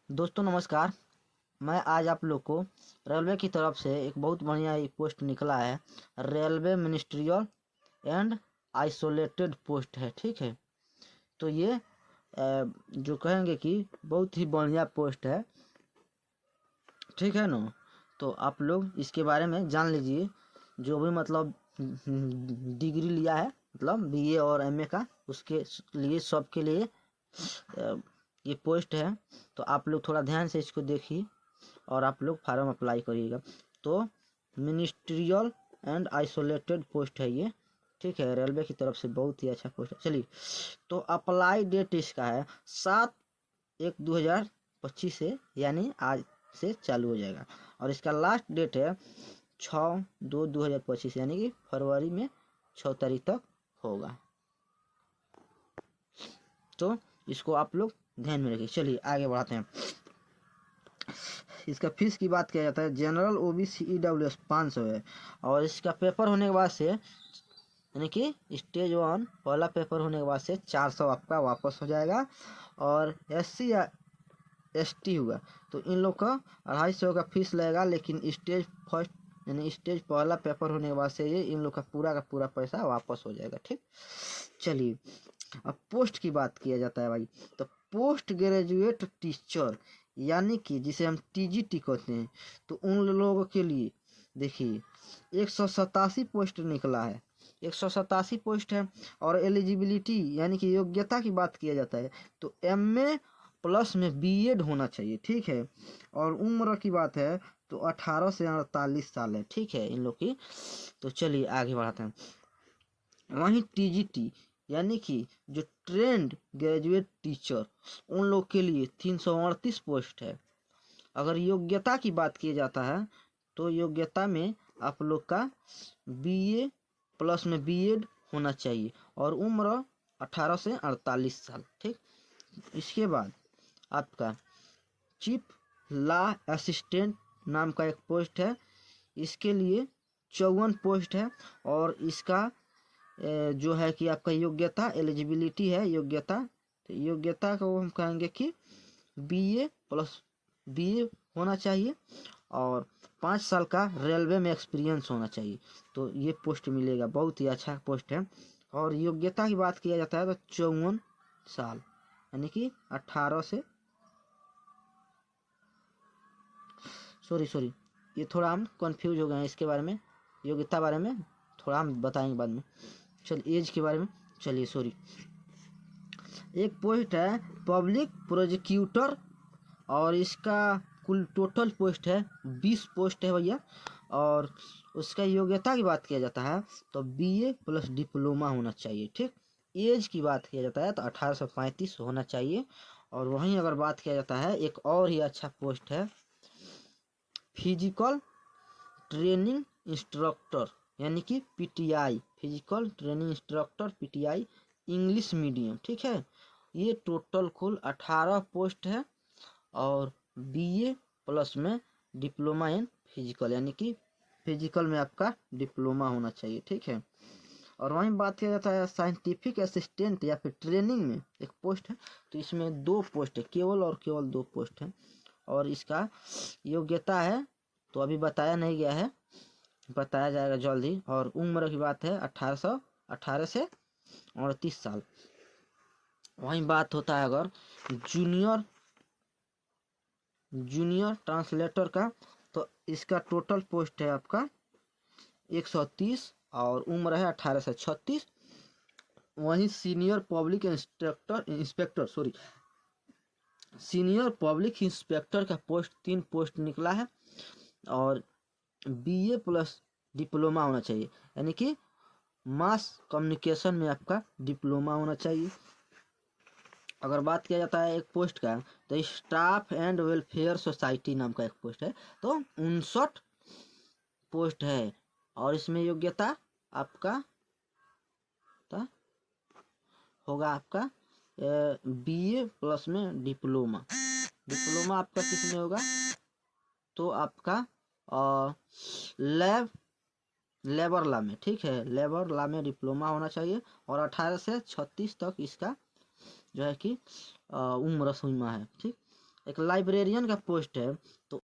दोस्तों नमस्कार। मैं आज आप लोग को रेलवे की तरफ से एक बहुत बढ़िया एक पोस्ट निकला है। Railway ministerial and isolated post है, ठीक है। तो ये जो कहेंगे कि बहुत ही बढ़िया पोस्ट है, ठीक है ना। तो आप लोग इसके बारे में जान लीजिए। जो भी मतलब डिग्री लिया है, मतलब बीए और एमए का, उसके लिए सबके लिए ये पोस्ट है। तो आप लोग थोड़ा ध्यान से इसको देखिए और आप लोग फार्म अप्लाई करिएगा। तो मिनिस्ट्रियल एंड आइसोलेटेड पोस्ट है ये, ठीक है। रेलवे की तरफ से बहुत ही अच्छा पोस्ट है। चलिए, तो अप्लाई डेट इसका है 7/1/2025 से, यानी आज से चालू हो जाएगा। और इसका लास्ट डेट है 6/2/2025, यानी कि फरवरी में 6 तारीख तक होगा। तो इसको आप लोग ध्यान में रखिए। चलिए आगे बढ़ाते हैं। इसका फीस की बात किया जाता है, जनरल ओबीसी ईडब्ल्यूएस 500 है। और इसका पेपर होने के बाद से, यानी कि स्टेज 1 पहला पेपर होने के बाद से 400 आपका वापस हो जाएगा। और एससी या एसटी हुआ तो इन लोग का 250 का फीस लगेगा। लेकिन स्टेज फर्स्ट यानी स्टेज पहला पेपर होने के बाद से ये इन लोग का पूरा पैसा वापस हो जाएगा, ठीक। चलिए, अब पोस्ट की बात किया जाता है भाई। तो पोस्ट ग्रेजुएट टीचर, यानी कि जिसे हम टीजीटी कहते हैं, तो उन लोगों के लिए देखिए 187 पोस्ट निकला है। 187 पोस्ट है। और एलिजिबिलिटी यानी कि योग्यता की बात किया जाता है, तो एमए प्लस में बीएड होना चाहिए, ठीक है। और उम्र की बात है तो 18 से 48 साल है, ठीक है इन लोग की। तो चलिए आगे बढ़ाते हैं। वहीं टीजीटी यानी कि जो ट्रेंड ग्रेजुएट टीचर, उन लोग के लिए 338 पोस्ट है। अगर योग्यता की बात किया जाता है तो योग्यता में आप लोग का बीए प्लस में बीएड होना चाहिए और उम्र 18 से 48 साल, ठीक। इसके बाद आपका चीफ लॉ असिस्टेंट नाम का एक पोस्ट है। इसके लिए 54 पोस्ट है। और इसका जो है कि आपका योग्यता एलिजिबिलिटी है योग्यता, तो योग्यता को हम कहेंगे कि बीए प्लस बीए होना चाहिए और 5 साल का रेलवे में एक्सपीरियंस होना चाहिए। तो ये पोस्ट मिलेगा, बहुत ही अच्छा पोस्ट है। और योग्यता की बात किया जाता है तो 54 साल, यानी कि 18 से सॉरी ये थोड़ा हम कंफ्यूज हो गए हैं इसके बारे में। योग्यता बारे में थोड़ा हम बताएंगे बाद में। चलिए एज के बारे में, चलिए सॉरी। एक पोस्ट है पब्लिक प्रोसिक्यूटर और इसका कुल टोटल पोस्ट है 20 पोस्ट है भैया। और उसका योग्यता की बात किया जाता है तो बीए प्लस डिप्लोमा होना चाहिए, ठीक। एज की बात किया जाता है तो 18 से 35 होना चाहिए। और वहीं अगर बात किया जाता है एक और ही अच्छा पोस्ट है फिजिकल ट्रेनिंग इंस्ट्रक्टर, यानी कि PTI, physical training instructor PTI English medium, ठीक है। ये टोटल कुल 18 पोस्ट है। और बीए प्लस में डिप्लोमा इन फिजिकल, यानी कि फिजिकल में आपका डिप्लोमा होना चाहिए, ठीक है। और वहीं बात किया जाता है साइंटिफिक असिस्टेंट या फिर ट्रेनिंग में एक पोस्ट है। तो इसमें 2 पोस्ट है, केवल और केवल 2 पोस्ट है। और इसका योग्यता है तो अभी बताया नहीं गया है, बताया जाएगा जल्द ही। और उम्र की बात है 18 से 38 साल। वहीं बात होता है अगर जूनियर ट्रांसलेटर का, तो इसका टोटल पोस्ट है आपका 130 और उम्र है 18 से 36। वहीं सीनियर पब्लिक इंस्पेक्टर का पोस्ट 3 पोस्ट निकला है। और बीए प्लस डिप्लोमा होना चाहिए, यानी कि मास कम्युनिकेशन में आपका डिप्लोमा होना चाहिए। अगर बात किया जाता है एक पोस्ट का, तो स्टाफ एंड वेलफेयर सोसाइटी नाम का एक पोस्ट है। तो 59 पोस्ट है। और इसमें योग्यता आपका होगा आपका बीए प्लस में डिप्लोमा। डिप्लोमा आपका किस में होगा तो आपका लेबर लॉ में, ठीक है। लेबर लॉ में डिप्लोमा होना चाहिए। और 18 से 36 तक इसका जो है कि उम्र सीमा है, ठीक। एक लाइब्रेरियन का पोस्ट है, तो